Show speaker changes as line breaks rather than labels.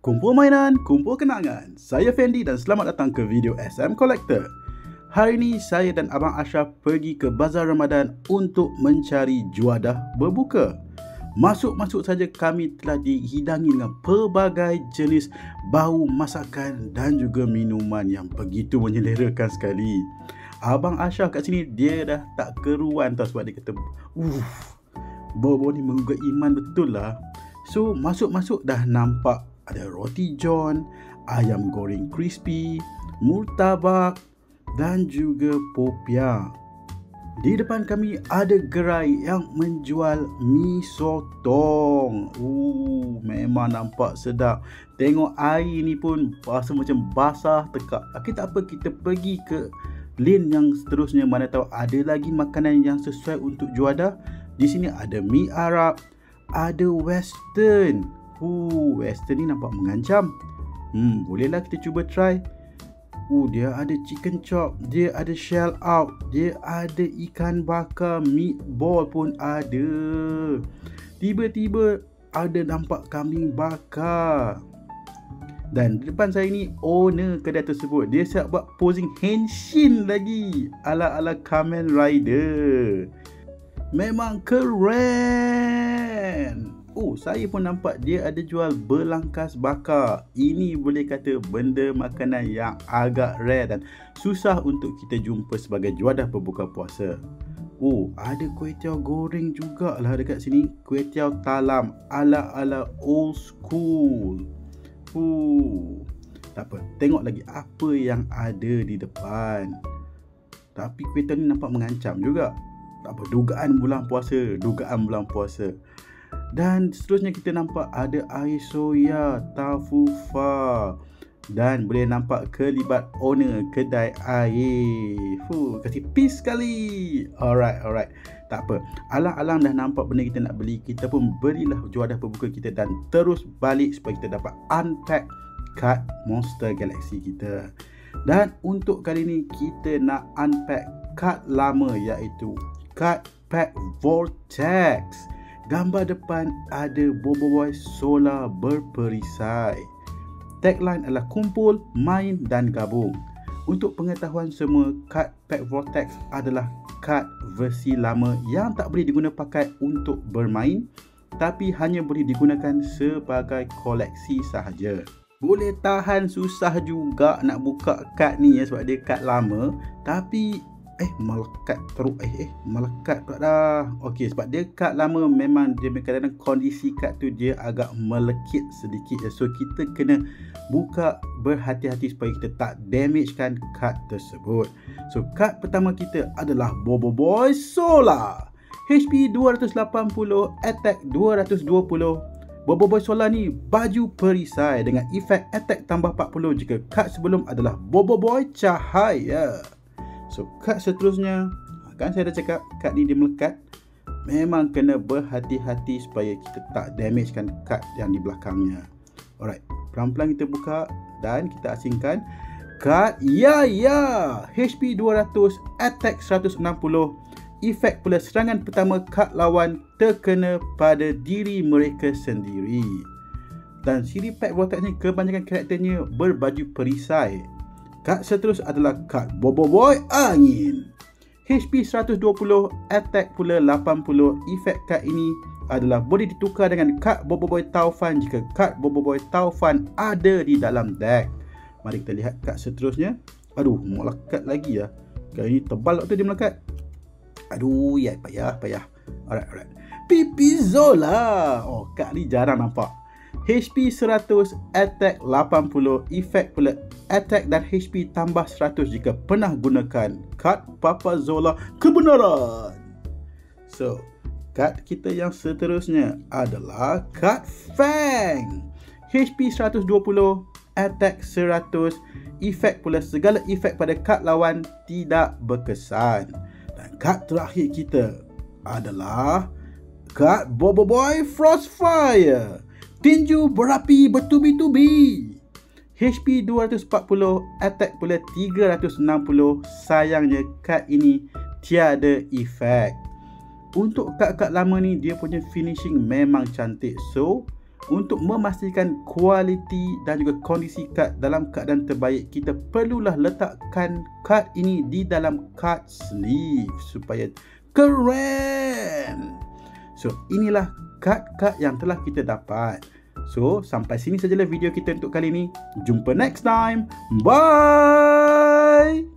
Kumpul mainan, kumpul kenangan. Saya Fendi dan selamat datang ke video SM Collector. Hari ini saya dan Abang Ashraf pergi ke Bazar Ramadan untuk mencari juadah berbuka. Masuk-masuk saja kami telah dihidangi dengan pelbagai jenis bau masakan dan juga minuman yang begitu menyelerakan sekali. Abang Ashraf kat sini dia dah tak keruan tau sebab dia kata bau-bau ni menggugah iman betul lah. So masuk-masuk dah nampak ada roti john, ayam goreng crispy, murtabak dan juga popiah. Di depan kami ada gerai yang menjual mi sotong. Memang nampak sedap. Tengok air ni pun rasa macam basah tekak. Tapi tak apa, kita pergi ke lane yang seterusnya, mana tahu ada lagi makanan yang sesuai untuk juadah. Di sini ada mi Arab, ada western. Western ni nampak mengancam. Bolehlah kita cuba try. Dia ada chicken chop, dia ada shell out, dia ada ikan bakar, meatball pun ada. Tiba-tiba ada nampak kambing bakar. Dan di depan saya ni owner kedai tersebut, dia siap buat posing henshin lagi ala-ala Kamen Rider. Memang keren. Saya pun nampak dia ada jual belangkas bakar. Ini boleh kata benda makanan yang agak rare dan susah untuk kita jumpa sebagai juadah berbuka puasa. Ada kuih-tiaw goreng jugalah dekat sini. Kuih-tiaw talam ala-ala old school. Tak apa, tengok lagi apa yang ada di depan. Tapi kuih-tiaw ni nampak mengancam juga. Tak apa, dugaan bulan puasa. Dan seterusnya kita nampak ada air soya, tafufa, dan boleh nampak kelibat owner kedai air. Kasih peace sekali. Alright. Tak apa, alang-alang dah nampak benda kita nak beli, kita pun belilah juadah berbuka kita dan terus balik supaya kita dapat unpack kad Monster Galaxy kita. Dan untuk kali ni kita nak unpack kad lama, iaitu kad pack Vortex. Gambar depan ada Boboiboy Solar berperisai. Tagline adalah kumpul, main dan gabung. Untuk pengetahuan semua, kad pack Vortex adalah kad versi lama yang tak boleh diguna pakai untuk bermain, tapi hanya boleh digunakan sebagai koleksi sahaja. Boleh tahan susah juga nak buka kad ni sebab dia kad lama, tapi melekat teruk. Melekat pula dah. Okey, sebab dia kad lama memang dia kadang-kadang kondisi kad tu dia agak melekit sedikit. So kita kena buka berhati-hati supaya kita tak damagekan kad tersebut. So kad pertama kita adalah Boboiboy Solar HP 280, attack 220. Boboiboy Solar ni baju perisai dengan efek attack tambah 40 jika kad sebelum adalah Boboiboy Cahaya. So kad seterusnya, kan saya dah cakap kad ni dia melekat. Memang kena berhati-hati supaya kita tak damagekan kad yang di belakangnya. Alright, pelan-pelan kita buka dan kita asingkan kad HP 200, attack 160. Efek pula serangan pertama kad lawan terkena pada diri mereka sendiri. Dan siri pack Vortex ni kebanyakan karakternya berbaju perisai. Kad seterus adalah kad Boboiboy Angin HP 120, attack pula 80. Efek kad ini adalah boleh ditukar dengan kad Boboiboy Taufan jika kad Boboiboy Taufan ada di dalam deck. Mari kita lihat kad seterusnya. Melekat lagi lah. Kali ini tebal waktu dia melekat. Payah. Alright. Pipi Zola. Kad ni jarang nampak. HP 100, attack 80. Efek pula attack dan HP tambah 100 jika pernah gunakan kad Papa Zola kebenaran. So, kad kita yang seterusnya adalah kad Fang HP 120, attack 100. Efek pula segala efek pada kad lawan tidak berkesan. Dan kad terakhir kita adalah kad Boboiboy Frostfire tinju berapi bertubi-tubi HP 240, attack pula 360. Sayangnya kad ini tiada efek. Untuk kad-kad lama ni dia punya finishing memang cantik. So Untuk memastikan kualiti dan juga kondisi kad dalam keadaan terbaik, kita perlulah letakkan kad ini di dalam card sleeve supaya keren. So, inilah kad-kad yang telah kita dapat. So, sampai sini sajalah video kita untuk kali ini. Jumpa next time. Bye.